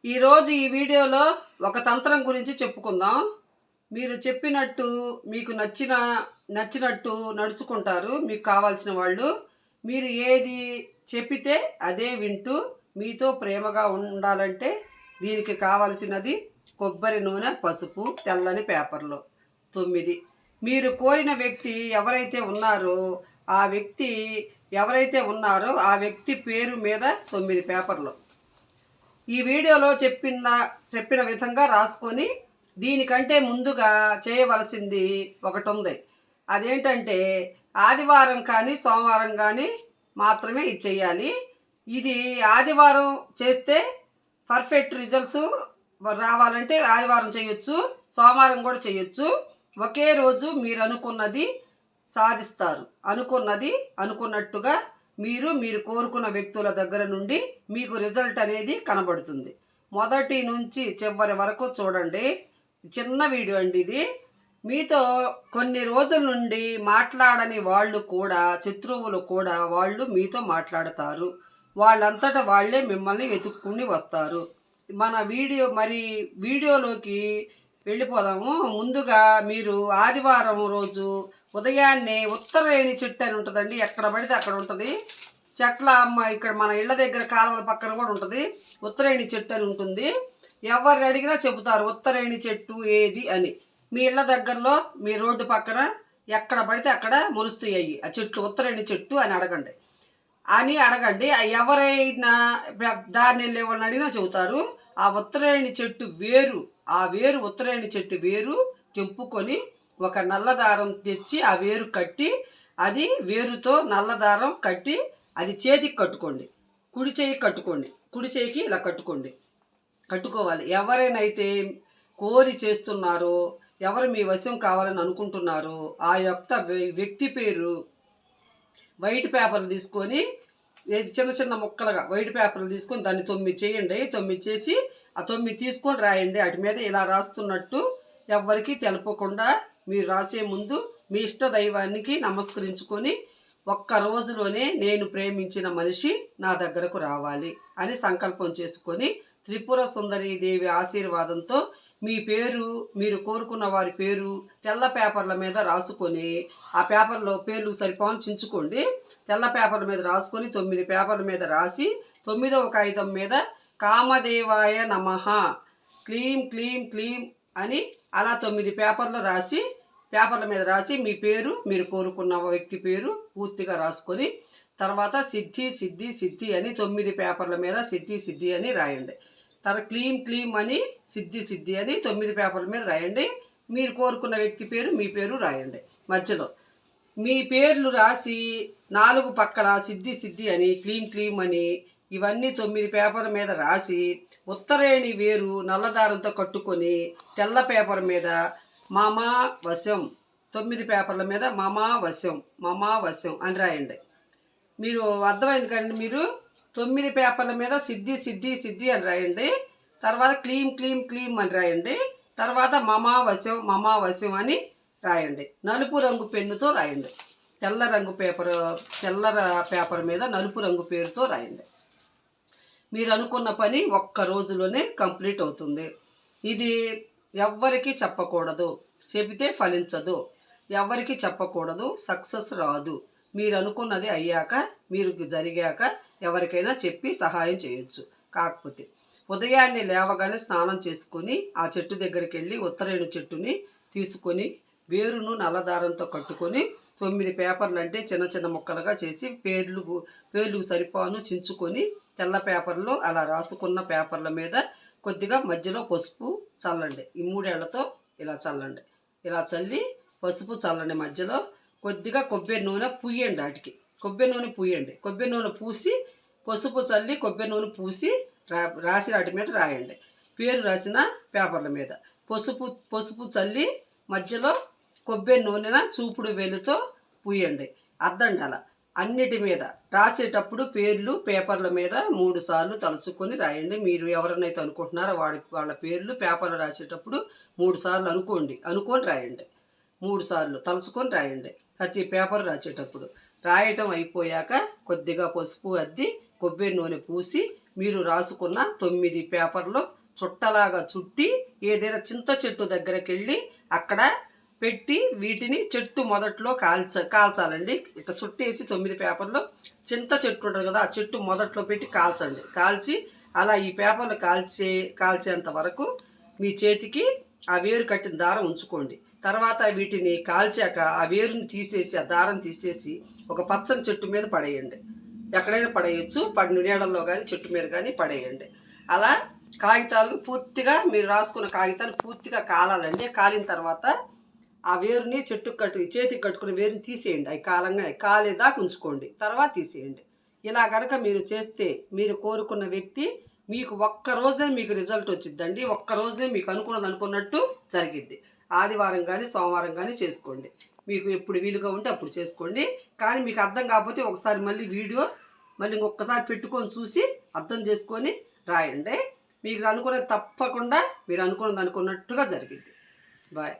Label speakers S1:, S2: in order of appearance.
S1: ఈరోజు ఈ వీడియోలో ఒక తంత్రం గురించి చెప్పుకుందాం. మీరు చెప్పినట్టు మీకు నచ్చినట్టు నడుచుకుంటారు మీకు కావాల్సిన వాళ్ళు. మీరు ఏది చెప్పితే అదే వింటూ మీతో ప్రేమగా ఉండాలంటే దీనికి కావాల్సినది కొబ్బరి నూనె, పసుపు, తెల్లని పేపర్లు 9. మీరు కోరిన వ్యక్తి ఎవరైతే ఉన్నారో ఆ వ్యక్తి పేరు మీద 9 పేపర్లు ఈ వీడియోలో చెప్పిన విధంగా రాసుకొని దీనికంటే ముందుగా చేయవలసింది ఒకటి ఉంది. అదేంటంటే ఆదివారం కానీ సోమవారం కానీ మాత్రమే ఇది చేయాలి. ఇది ఆదివారం చేస్తే పర్ఫెక్ట్ రిజల్ట్స్ రావాలంటే ఆదివారం చేయొచ్చు, సోమవారం కూడా చేయొచ్చు. ఒకే రోజు మీరు అనుకున్నది సాధిస్తారు. అనుకున్నట్టుగా మీరు కోరుకున్న వ్యక్తుల దగ్గర నుండి మీకు రిజల్ట్ అనేది కనబడుతుంది. మొదటి నుంచి చివరి వరకు చూడండి. చిన్న వీడియో అండి ఇది. మీతో కొన్ని రోజుల నుండి మాట్లాడని వాళ్ళు కూడా, శత్రువులు కూడా వాళ్ళు మీతో మాట్లాడతారు. వాళ్ళంతటా వాళ్ళే మిమ్మల్ని వెతుక్కుని వస్తారు. మన వీడియోలోకి వెళ్ళిపోదాము. ముందుగా మీరు ఆదివారం రోజు ఉదయాన్నే ఉత్తరేణి చెట్టు అని ఉంటుందండి. ఎక్కడ పడితే అక్కడ ఉంటుంది. ఇక్కడ మన ఇళ్ళ దగ్గర కాలువల పక్కన కూడా ఉంటుంది. ఉత్తరేణి చెట్టు అని ఉంటుంది. ఎవరు అడిగినా చెబుతారు ఉత్తరేణి చెట్టు ఏది అని. మీ ఇళ్ళ దగ్గరలో మీ రోడ్డు పక్కన ఎక్కడ పడితే అక్కడ మొలుస్తాయి ఆ చెట్లు. ఉత్తరేణి చెట్టు అని అడగండి. ఎవరైనా దారిని వెళ్ళే వాళ్ళని అడిగినా చెబుతారు. ఆ ఉత్తరేణి చెట్టు ఉత్తరేణి చెట్టు వేరు తెంపుకొని ఒక నల్లదారం తెచ్చి ఆ వేరు కట్టి, అది వేరుతో నల్లదారం కట్టి అది చేతికి కట్టుకోండి. కుడి చేయికి ఇలా కట్టుకోవాలి. ఎవరైనా కోరి చేస్తున్నారో, ఎవరు మీ వశం కావాలని అనుకుంటున్నారో ఆ యొక్క వ్యక్తి పేరు వైట్ పేపర్లు తీసుకొని, చిన్న చిన్న ముక్కలుగా వైట్ పేపర్లు తీసుకొని దాన్ని 9 చేయండి. 9 చేసి ఆ 9 తీసుకొని రాయండి. వాటి మీద ఇలా రాస్తున్నట్టు ఎవ్వరికీ తెలపకుండా మీరు రాసే ముందు మీ ఇష్ట దైవానికి నమస్కరించుకొని, ఒక్క రోజులోనే నేను ప్రేమించిన మనిషి నా దగ్గరకు రావాలి అని సంకల్పం చేసుకొని త్రిపుర సుందరీ దేవి ఆశీర్వాదంతో మీ పేరు, మీరు కోరుకున్న వారి పేరు తెల్ల పేపర్ల మీద రాసుకొని, ఆ పేపర్లో పేర్లు సరిపోని చించుకోండి. తెల్ల పేపర్ల మీద రాసుకొని 9 పేపర్ల మీద రాసి 9వ కాగితం మీద కామదేవాయ నమః క్లీం క్లీం క్లీం అని అలా 9 పేపర్ల మీద రాసి మీ పేరు, మీరు కోరుకున్న వ్యక్తి పేరు పూర్తిగా రాసుకొని, తర్వాత సిద్ధి సిద్ధి సిద్ధి అని 9 పేపర్ల మీద సిద్ధి సిద్ధి అని రాయండి. తర్వాత క్లీం క్లీం అని సిద్ధి సిద్ధి అని 9 పేపర్ల మీద రాయండి. మీరు కోరుకున్న వ్యక్తి పేరు, మీ పేరు రాయండి. మధ్యలో మీ పేర్లు రాసి 4 పక్కల సిద్ధి సిద్ధి అని, క్లీం క్లీం అని ఇవన్నీ 9 పేపర్ల మీద రాసి ఉత్తరేణి వేరు నల్లదారంతో కట్టుకొని తెల్ల పేపర్ మీద మామా వశం 9 పేపర్ల మీద మామా వశం అని రాయండి. మీరు అర్థమైంది కానీ మీరు 9 పేపర్ల మీద సిద్ధి సిద్ధి సిద్ధి అని రాయండి. తర్వాత క్లీం క్లీం క్లీం అని రాయండి. తర్వాత మామా వశం అని రాయండి. నలుపు రంగు పెన్నుతో రాయండి. తెల్ల పేపర్ మీద నలుపు రంగు పేరుతో రాయండి. మీరు అనుకున్న పని ఒక్క రోజులోనే కంప్లీట్ అవుతుంది. ఇది ఎవ్వరికీ చెప్పకూడదు. చెబితే ఫలించదు. ఎవరికి చెప్పకూడదు. సక్సెస్ రాదు. మీరు అనుకున్నది అయ్యాక, మీరు జరిగాక ఎవరికైనా చెప్పి సహాయం చేయొచ్చు. కాకపోతే ఉదయాన్నే లేవగానే స్నానం చేసుకొని ఆ చెట్టు దగ్గరికి వెళ్ళి ఉత్తరేణి చెట్టుని తీసుకొని వేరును నల్లదారంతో కట్టుకొని 9 పేపర్లు అంటే చిన్న చిన్న ముక్కలుగా చేసి పేర్లు సరిపాను చించుకొని తెల్ల పేపర్లో అలా రాసుకున్న పేపర్ల మీద కొద్దిగా మధ్యలో పసుపు చల్లండి. ఈ 3 ఏళ్లతో ఇలా చల్లండి. ఇలా చల్లి పసుపు చల్లండి. మధ్యలో కొద్దిగా కొబ్బరి నూనె పూయండి. వాటికి కొబ్బరి నూనె పూసి పసుపు చల్లి కొబ్బరి నూనె పూసి రాసి వాటి మీద రాయండి. పేరు రాసిన పేపర్ల మీద పసుపు చల్లి మధ్యలో కొబ్బరి నూనె చూపుడు వేలుతో పూయండి. అద్దండి. అలా అన్నిటి మీద రాసేటప్పుడు పేర్లు పేపర్ల మీద 3 సార్లు తలుచుకొని రాయండి. మీరు ఎవరినైతే అనుకుంటున్నారో వాళ్ళ పేర్లు పేపర్లు రాసేటప్పుడు 3 సార్లు అనుకొని రాయండి. 3 సార్లు తలుచుకొని రాయండి. ప్రతి పేపర్ రాసేటప్పుడు రాయటం అయిపోయాక కొద్దిగా పసుపు అద్ది కొబ్బరి నూనె పూసి మీరు రాసుకున్న 9 పేపర్లు చుట్టలాగా చుట్టి ఏదైనా చింత చెట్టు దగ్గరికి వెళ్ళి అక్కడ పెట్టి వీటిని చెట్టు మొదట్లో కాల్చాలండి. ఇట్లా చుట్టేసి 9 పేపర్లు చింత చెట్టు ఉంటుంది కదా, ఆ చెట్టు మొదట్లో పెట్టి కాల్చండి. కాల్చి అలా ఈ పేపర్లు కాల్చేంత వరకు మీ చేతికి ఆ వేరు కట్టిన దారం ఉంచుకోండి. తర్వాత వీటిని కాల్చాక ఆ వేరుని తీసేసి ఆ దారం తీసేసి ఒక పచ్చని చెట్టు మీద పడేయండి. ఎక్కడైనా పడేయచ్చు, పడిన నీళ్ళల్లో కానీ చెట్టు మీద కానీ పడేయండి. అలా కాగితాలు పూర్తిగా మీరు రాసుకున్న కాగితాలు పూర్తిగా కాలాలండి. కాలిన తర్వాత ఆ వేరుని చేతికి కట్టుకున్న వేరుని తీసేయండి. అవి కాలేదాకా ఉంచుకోండి, తర్వాత తీసేయండి. ఇలా కనుక మీరు చేస్తే మీరు కోరుకున్న వ్యక్తి మీకు ఒక్క రోజునే మీకు రిజల్ట్ వచ్చిద్దండి. ఒక్క రోజునే మీకు అనుకున్నట్టు జరిగిద్ది. ఆదివారం కానీ సోమవారం కానీ చేసుకోండి. మీకు ఎప్పుడు వీలుగా ఉంటే అప్పుడు చేసుకోండి. కానీ మీకు అర్థం కాకపోతే ఒకసారి వీడియో ఇంకొకసారి పెట్టుకొని చూసి అర్థం చేసుకొని రాయండి. మీకు తప్పకుండా మీరు అనుకున్నట్టుగా జరిగిద్ది. బాయ్.